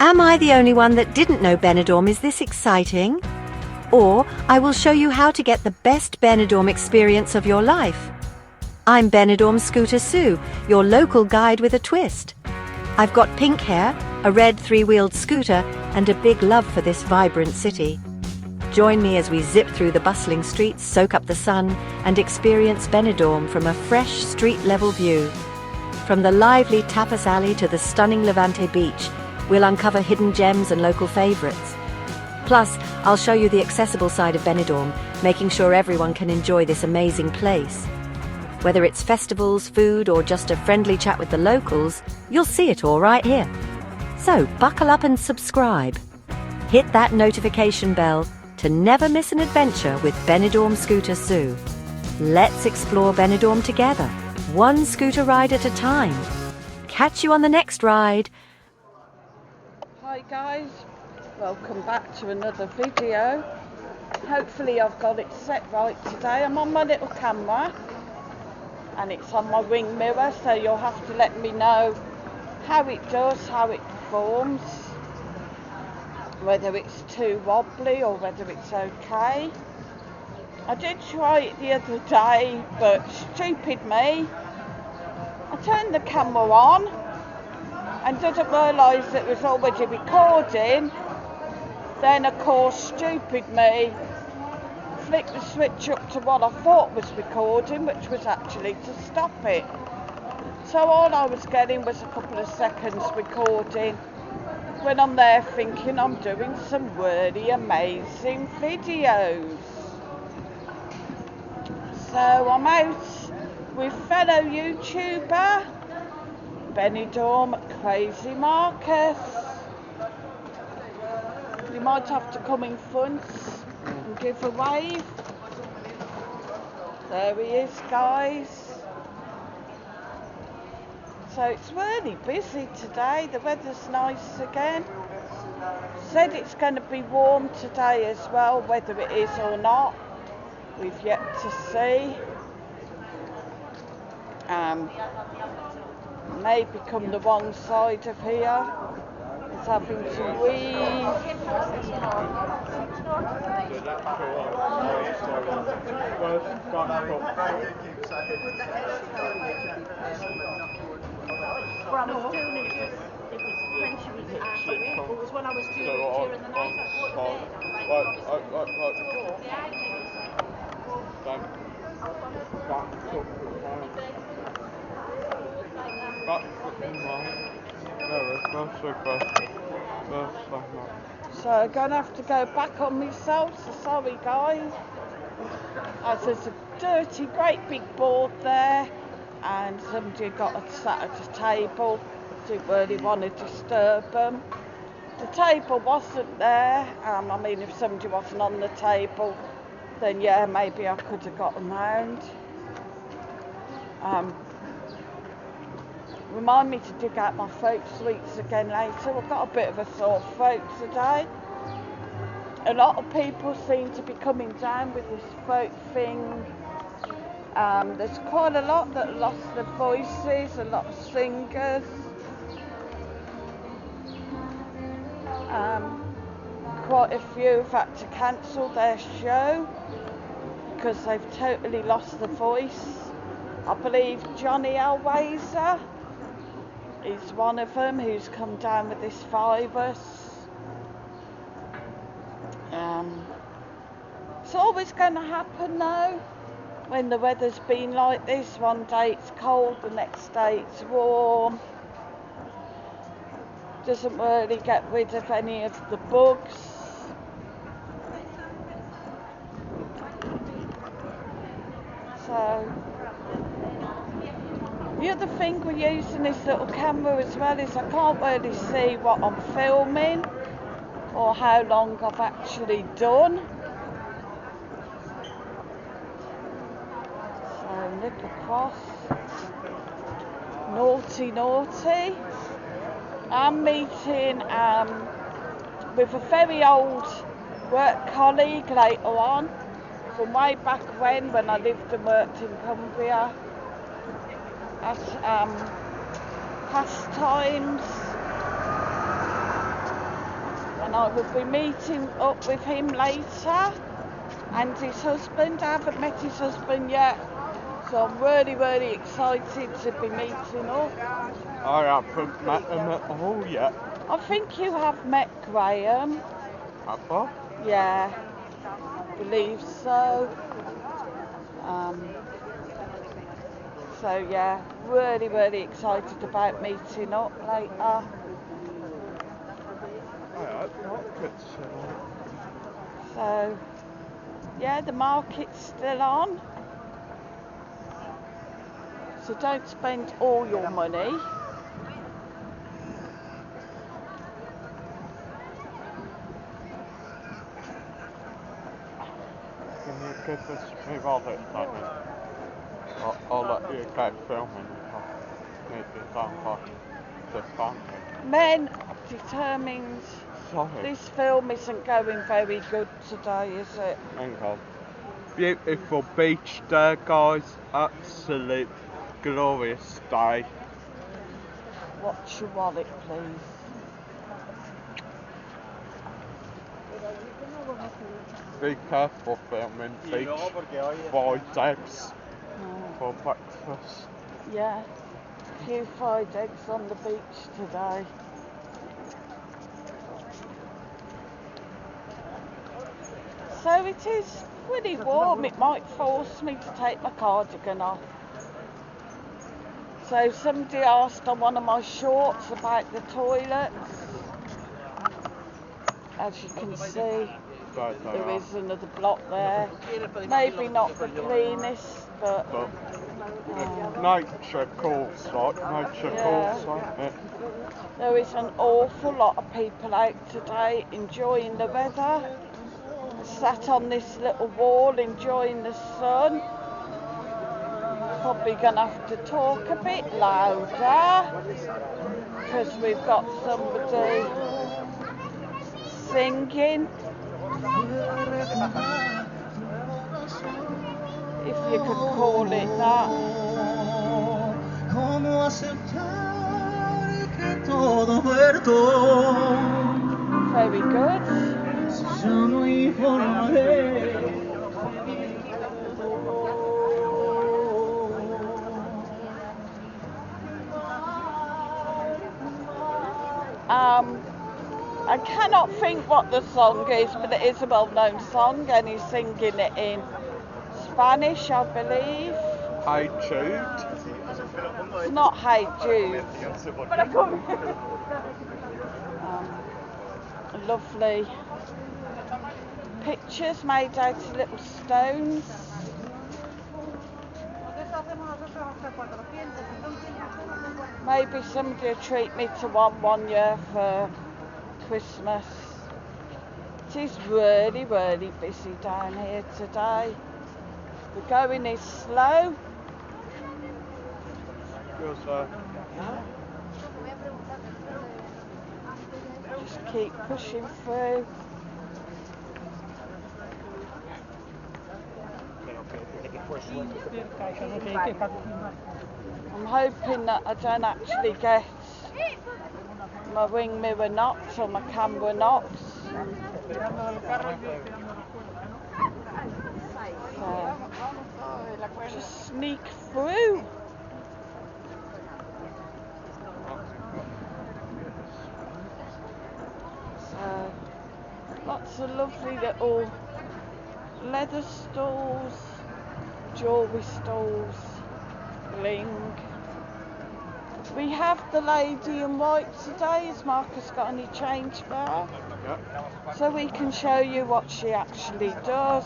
Am I the only one that didn't know Benidorm is this exciting? Or I will show you how to get the best Benidorm experience of your life. I'm Benidorm Scooter Sue, your local guide with a twist. I've got pink hair, a red three-wheeled scooter, and a big love for this vibrant city. Join me as we zip through the bustling streets, soak up the sun, and experience Benidorm from a fresh street-level view. From the lively tapas alley to the stunning Levante beach, we'll uncover hidden gems and local favourites. Plus, I'll show you the accessible side of Benidorm, making sure everyone can enjoy this amazing place. Whether it's festivals, food, or just a friendly chat with the locals, you'll see it all right here. So buckle up and subscribe. Hit that notification bell to never miss an adventure with Benidorm Scooter Sue. Let's explore Benidorm together, one scooter ride at a time. Catch you on the next ride. Hi guys, welcome back to another video. Hopefully I've got it set right today. I'm on my little camera and it's on my ring mirror, so you'll have to let me know how it does, how it performs, whether it's too wobbly or whether it's okay. I did try it the other day, but stupid me, I turned the camera on and didn't realise it was already recording. Then of course, stupid me, flicked the switch up to what I thought was recording, which was actually to stop it. So all I was getting was a couple of seconds recording, when I'm there thinking I'm doing some really amazing videos. So I'm out with fellow YouTuber Benidorm Crazy Marcus. You might have to come in front and give a wave. There he is, guys. So it's really busy today. The weather's nice again. Said it's going to be warm today as well. Whether it is or not, we've yet to see. Maybe come the wrong side of here. It's having to weave. Well, I was doing it when she was at it was when I was doing it during the night. I bought So I'm going to have to go back on myself, so sorry guys. As there's a dirty, great big board there, and somebody sat at a table. Didn't really want to disturb them. The table wasn't there. I mean, if somebody wasn't on the table, then yeah, maybe I could have gotten round. Remind me to dig out my folk sweets again later. I've got a bit of a sore throat today. A lot of people seem to be coming down with this folk thing. There's quite a lot that lost their voices, a lot of singers. Quite a few have had to cancel their show because they've totally lost their voice. I believe Johnny Elwazer is one of them who's come down with this virus. It's always going to happen though, when the weather's been like this. One day it's cold, the next day it's warm. Doesn't really get rid of any of the bugs. So the other thing we're using this little camera as well is I can't really see what I'm filming or how long I've actually done. So nip across. Naughty, naughty. I'm meeting with a very old work colleague later on, from way back when I lived and worked in Cumbria at Pastimes. I will be meeting up with him later, and his husband. I haven't met his husband yet, so I'm really, really excited to be meeting up. I haven't met him at all yet. I think you have met Graham. Have I? Yeah, believe so. So yeah, really, really excited about meeting up later. So yeah, the market's still on. So don't spend all your money. Can you give us my wallet, Danny? I'll let you go filming if I need to sound like the bank. Men determined. Sorry. This film isn't going very good today, is it? Hang on. Beautiful beach there, guys. Absolute glorious day. Watch your wallet, please. Be careful filming beach fried eggs for breakfast. Yeah, a few fried eggs on the beach today. So it is pretty warm. It might force me to take my cardigan off. So somebody asked on one of my shorts about the toilets. As you can see, there is another block there. Maybe not the cleanest, but nature calls, like nature calls, isn't it? there is an awful lot of people out today enjoying the weather. Sat on this little wall enjoying the sun. Probably gonna have to talk a bit louder because we've got somebody singing. If you could call it that. Very good. I cannot think what the song is, but it is a well-known song, and he's singing it in Spanish, I believe. Hey Jude. It's not Hey Jude. Lovely pictures made out of little stones. Maybe somebody will treat me to one year for Christmas. It is really, really busy down here today. The going is slow. Just keep pushing through. I'm hoping that I don't actually get my wing mirror knocked or my camera knocked. So, just sneak through. So, lots of lovely little leather stalls, jewellery stalls, bling. We have the lady in white today. Has Marcus got any change there? Yeah. So we can show you what she actually does.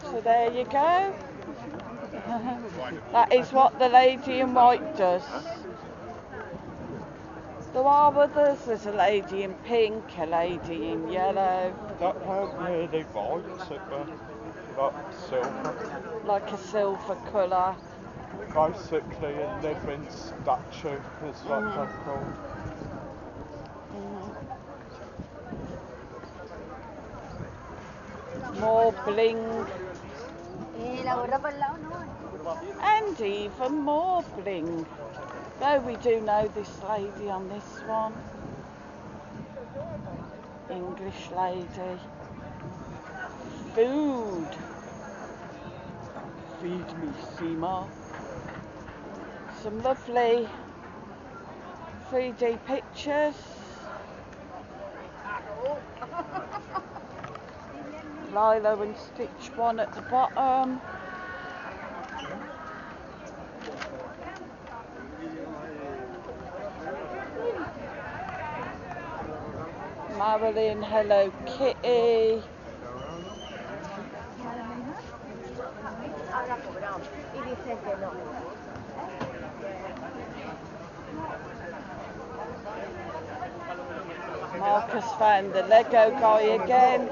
So there you go. That is what the lady in white does. There are others. There's a lady in pink, a lady in yellow. That weren't really white, it was like silver. Like a silver colour. Basically a living statue is what they're called. More bling. And even more bling. Though we do know this lady on this one. English lady. Food. Feed me, Seema. Some lovely 3D pictures. Lilo and Stitch one at the bottom. Marilyn, Hello Kitty. Marcus found the Lego guy again.